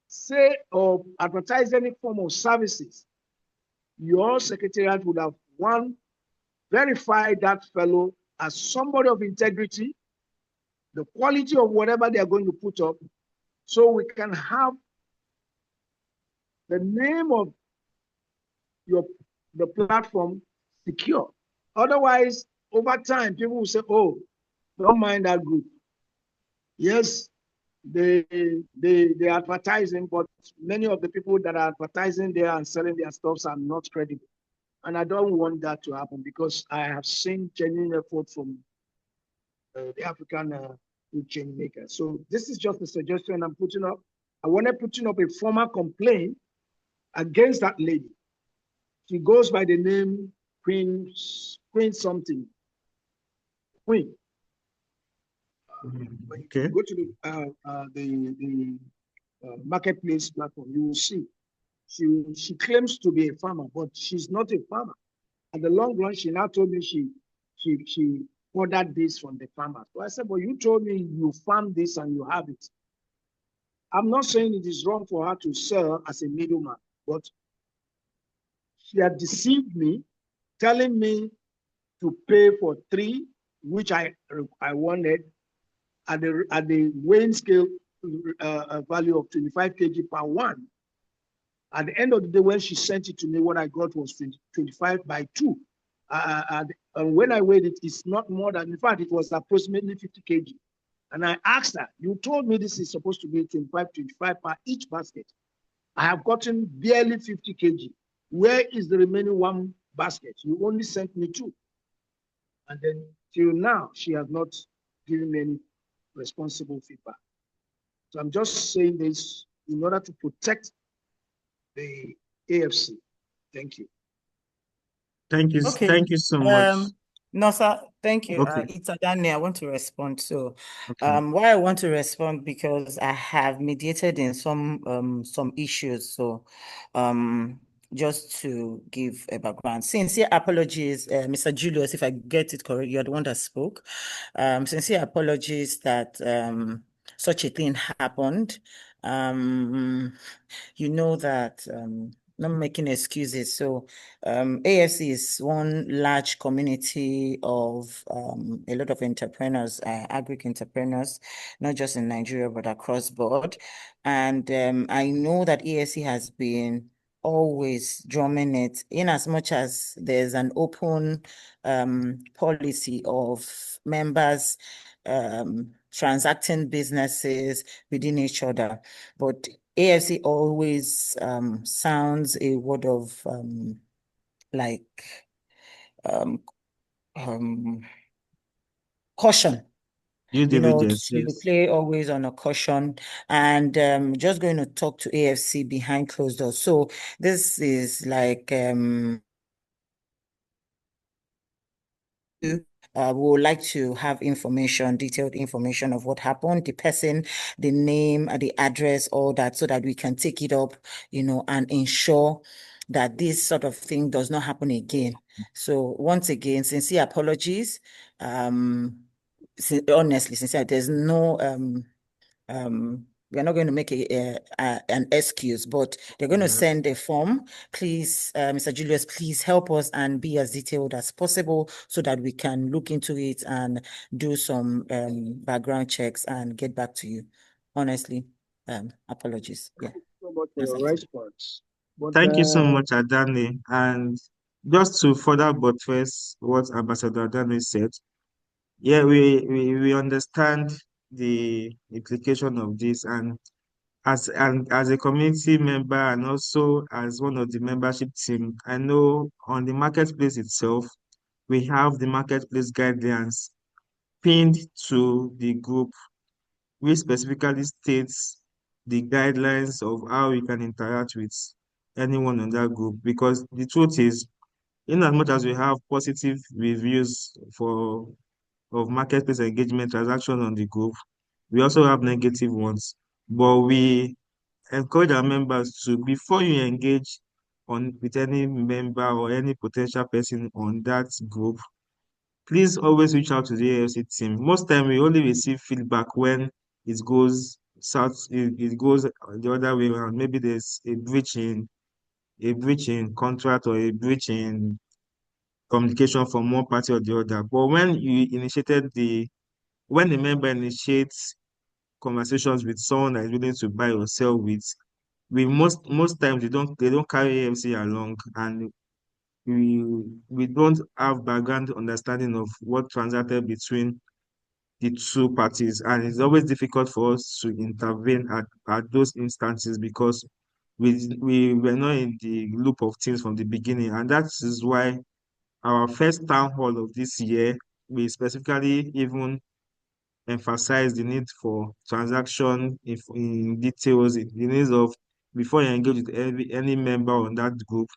[SPEAKER 5] say or advertise any form of services, your secretariat would have, one, verified that fellow as somebody of integrity, the quality of whatever they are going to put up, so we can have the name of the platform secure. Otherwise, over time, people will say, oh, don't mind that group. Yes, they advertising, but many of the people that are advertising there and selling their stuffs are not credible. And I don't want that to happen because I have seen genuine effort from the African food chain makers. So this is just a suggestion I'm putting up. I want to put up a formal complaint against that lady. She goes by the name Queen something. Queen. When you go to the marketplace platform, you will see she claims to be a farmer, but she's not a farmer. At the long run, she now told me she ordered this from the farmer. So I said, but you told me you farm this and you have it. I'm not saying it is wrong for her to sell as a middleman, but she had deceived me, telling me to pay for 3, which I wanted, at the weighing scale value of 25 kg per one. At the end of the day, when she sent it to me, what I got was 25 by 2. And when I weighed it, it's not more than, in fact, it was approximately 50 kg. And I asked her, you told me this is supposed to be 25 per each basket. I have gotten barely 50 kg. Where is the remaining 1 basket? You only sent me 2. And then till now, she has not given me any responsible feedback. So I'm just saying this in order to protect the AFC. Thank you.
[SPEAKER 1] Thank you.
[SPEAKER 2] Okay.
[SPEAKER 1] Thank you so much.
[SPEAKER 2] No, sir. Thank you.
[SPEAKER 1] Okay.
[SPEAKER 2] It's Adani. I want to respond. So,
[SPEAKER 1] Okay.
[SPEAKER 2] why I want to respond because I have mediated in some issues. So, just to give a background. Sincere apologies, Mr. Julius, if I get it correct, you're the one that spoke. Sincere apologies that such a thing happened. You know that not making excuses. So AFC is one large community of a lot of entrepreneurs, agri entrepreneurs, not just in Nigeria, but across board. And I know that AFC has been always drumming it in as much as there's an open policy of members transacting businesses within each other. But AFC always sounds a word of caution
[SPEAKER 1] Due diligence,
[SPEAKER 2] to
[SPEAKER 1] yes.
[SPEAKER 2] play always on a caution, and just going to talk to AFC behind closed doors. So this is like we would like to have information, detailed information of what happened, the person, the name, the address, all that, so that we can take it up, and ensure that this sort of thing does not happen again. So once again, sincere apologies. Honestly, sincere, there's no we're not going to make an excuse, but they're going to send a form. Please, Mr. Julius, please help us and be as detailed as possible so that we can look into it and do some background checks and get back to you. Honestly, apologies. Yeah.
[SPEAKER 5] Thank you so much for your response. But,
[SPEAKER 1] Thank you so much, Adani. And just to further buttress what Ambassador Adani said, yeah, we understand the implication of this, and as a community member and also as one of the membership team, I know on the marketplace itself, we have the marketplace guidelines pinned to the group, which specifically states the guidelines of how we can interact with anyone on that group. Because the truth is, in as much as we have positive reviews for of marketplace engagement transaction on the group, we also have negative ones. But we encourage our members to, before you engage with any member or any potential person on that group, please always reach out to the AFC team. Most time we only receive feedback when it goes south, it goes the other way around. Maybe there's a breach in contract or a breach in communication from one party or the other. But when the member initiates conversations with someone that is willing to buy or sell with, we most times they don't carry AFC along, and we don't have background understanding of what transacted between the two parties, and it's always difficult for us to intervene at those instances because we were not in the loop of things from the beginning, and that is why our first town hall of this year, we specifically even emphasize the need for transaction in details, the needs of, before you engage with any member on that group,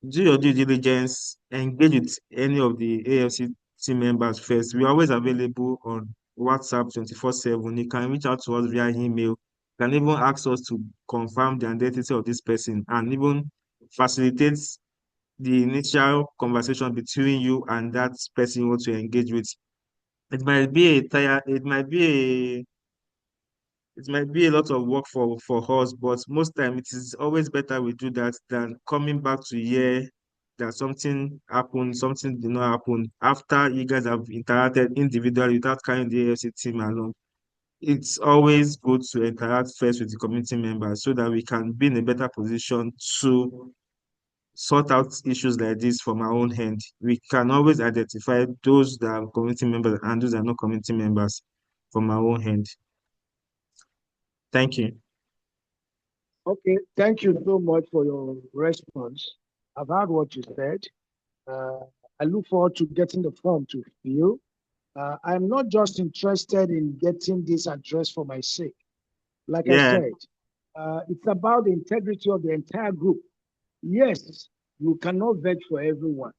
[SPEAKER 1] do your due diligence, engage with any of the AFC team members first. We're always available on WhatsApp 24/7. You can reach out to us via email. You can even ask us to confirm the identity of this person and even facilitate the initial conversation between you and that person you want to engage with. It might be a lot of work for us, but most time it is always better we do that than coming back to hear that something happened, something did not happen after you guys have interacted individually without carrying the AFC team along. It's always good to interact first with the community members so that we can be in a better position to sort out issues like this from our own hand. We can always identify those that are community members and those that are not community members from our own hand. Thank you.
[SPEAKER 5] okay, thank you so much for your response. I've heard what you said. I look forward to getting the form to fill. I'm not just interested in getting this address for my sake. Like I
[SPEAKER 1] Yeah,
[SPEAKER 5] said, it's about the integrity of the entire group. Yes, you cannot vet for everyone,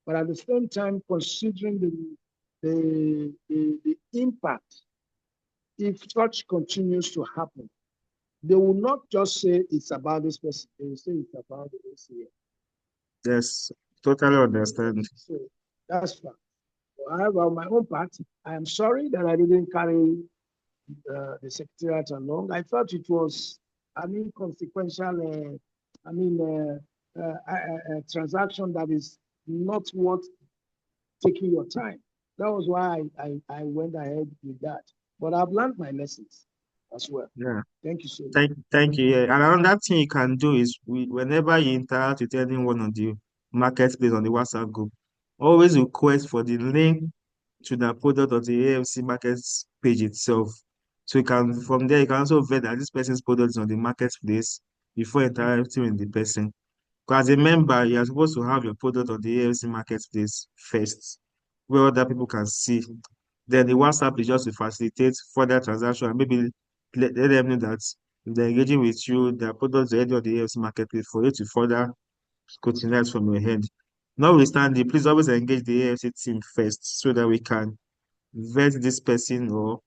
[SPEAKER 5] but at the same time, considering the impact, if such continues to happen, they will not just say it's about this person, they will say it's about the ACA.
[SPEAKER 1] yes, totally understand.
[SPEAKER 5] So that's fine. However, on my own part, I am sorry that I didn't carry the secretariat along. I thought it was an inconsequential, transaction that is not worth taking your time. That was why I went ahead with that. But I've learned my lessons as well.
[SPEAKER 1] Yeah.
[SPEAKER 5] Thank you so much.
[SPEAKER 1] Thank you. Yeah. And another thing you can do is whenever you interact with anyone on the marketplace on the WhatsApp group, always request for the link to the product of the AFC markets page itself. So you can from there you can also vet that this person's product is on the marketplace before interacting with the person. Because as a member, you are supposed to have your product on the AFC marketplace first, where other people can see Then the WhatsApp is just to facilitate further transaction and maybe let them know that if they're engaging with you, their products are already on the AFC marketplace for you to further scrutinize from your hand. Notwithstanding, please always engage the AFC team first so that we can vet this person or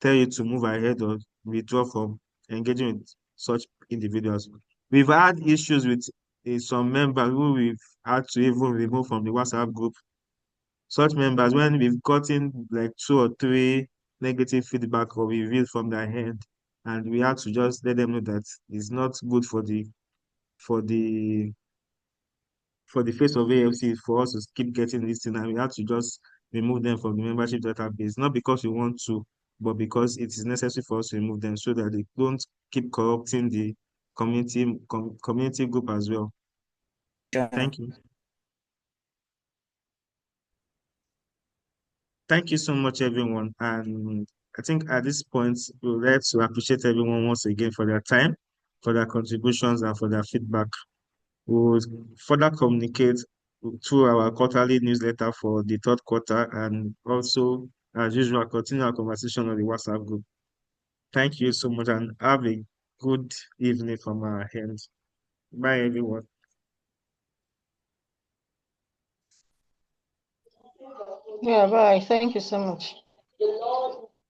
[SPEAKER 1] tell you to move ahead or withdraw from engaging with such individuals. We've had issues with some members who we've had to even remove from the WhatsApp group. Such members, when we've gotten like 2 or 3 negative feedback or reviews from their end, and we had to just let them know that it's not good for the for the face of AFC for us to keep getting this thing, and we had to just remove them from the membership database, not because we want to, but because it is necessary for us to remove them so that they don't keep corrupting the community group as well.
[SPEAKER 2] Sure.
[SPEAKER 1] Thank you. Thank you so much, everyone. And I think at this point, we would like to appreciate everyone once again for their time, for their contributions, and for their feedback. We will further communicate through our quarterly newsletter for the third quarter and also, as usual, continue our conversation on the WhatsApp group. Thank you so much and have a good evening from our end. Bye, everyone.
[SPEAKER 4] Yeah, bye. Thank you so much.